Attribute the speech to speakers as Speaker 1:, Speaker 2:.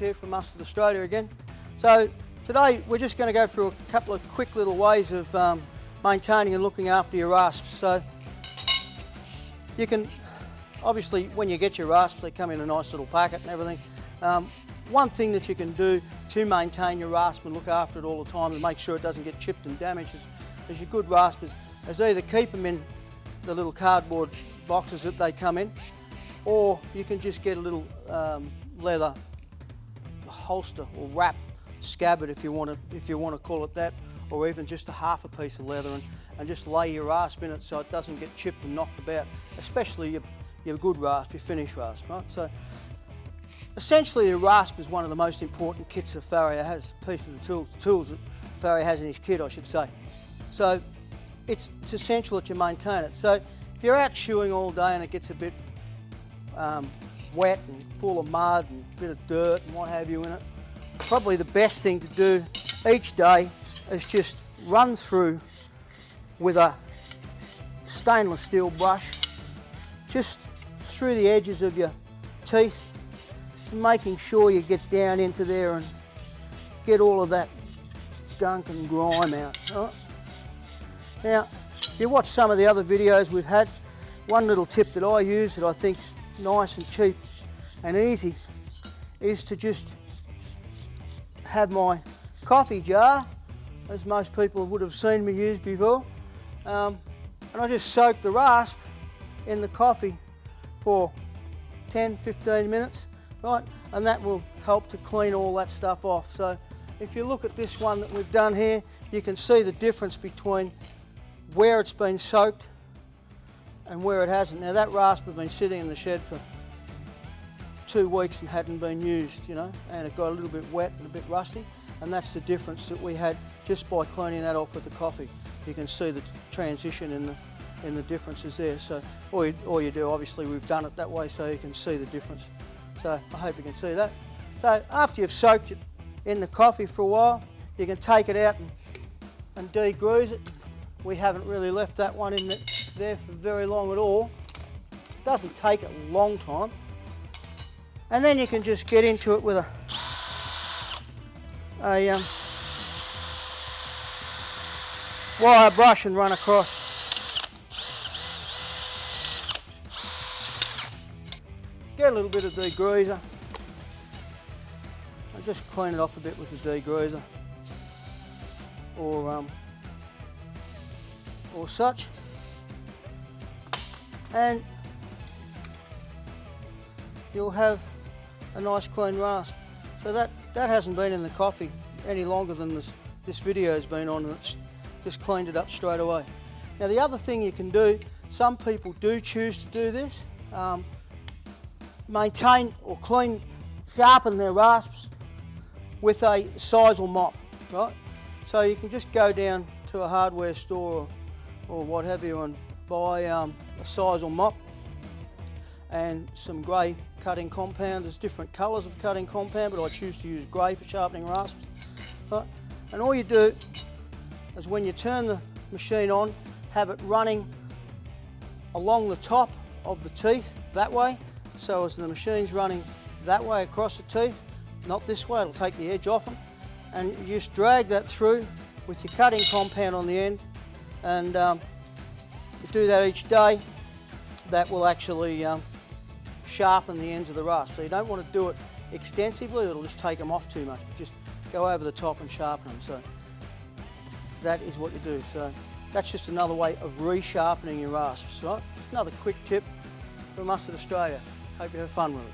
Speaker 1: here from Mustard Australia again. So today we're just going to go through a couple of quick little ways of maintaining and looking after your rasps. So you can, obviously when you get your rasps, they come in a nice little packet and everything. One thing that you can do to maintain your rasp and look after it all the time and make sure it doesn't get chipped and damaged is your good rasp is either keep them in the little cardboard boxes that they come in, or you can just get a little leather holster or wrap scabbard if you want to call it that, or even just a half a piece of leather and just lay your rasp in it so it doesn't get chipped and knocked about, especially your good rasp, your finished rasp, right? So essentially a rasp is one of the most important kits that farrier has, pieces of tools that farrier has in his kit, I should say. So it's essential that you maintain it. So if you're out shoeing all day and it gets a bit wet and full of mud and a bit of dirt and what have you in it, probably the best thing to do each day is just run through with a stainless steel brush just through the edges of your teeth, making sure you get down into there and get all of that gunk and grime out. Right? Now, if you watch some of the other videos we've had, one little tip that I use that I think's nice and cheap and easy is to just have my coffee jar, as most people would have seen me use before, and I just soak the rasp in the coffee for 10-15 minutes, right, and that will help to clean all that stuff off. So if you look at this one that we've done here, you can see the difference between where it's been soaked and where it hasn't. Now that rasp has been sitting in the shed for 2 weeks and hadn't been used, you know, and it got a little bit wet and a bit rusty, and that's the difference that we had just by cleaning that off with the coffee. You can see the transition in the differences there. So all you do, obviously we've done it that way so you can see the difference. So I hope you can see that. So after you've soaked it in the coffee for a while, you can take it out and degrease it. We haven't really left that one in there for very long at all. It doesn't take a long time. And then you can just get into it with a wire brush and run across. Get a little bit of degreaser. I just clean it off a bit with the degreaser, or such, and you'll have a nice clean rasp. So that hasn't been in the coffee any longer than this video's been on, and it's just cleaned it up straight away. Now the other thing you can do, some people do choose to do this, maintain or sharpen their rasps with a sisal mop, right? So you can just go down to a hardware store or what have you and buy a sisal mop and some grey cutting compound. There's different colours of cutting compound, but I choose to use grey for sharpening rasps. Right? And all you do is when you turn the machine on, have it running along the top of the teeth that way, so as the machine's running that way across the teeth, not this way, it'll take the edge off them, and you just drag that through with your cutting compound on the end, and you do that each day. That will actually sharpen the ends of the rasp. So you don't want to do it extensively, it'll just take them off too much. Just go over the top and sharpen them. So that is what you do. So that's just another way of resharpening your rasps, right? It's another quick tip from Mustard Australia. Hope you have fun with it.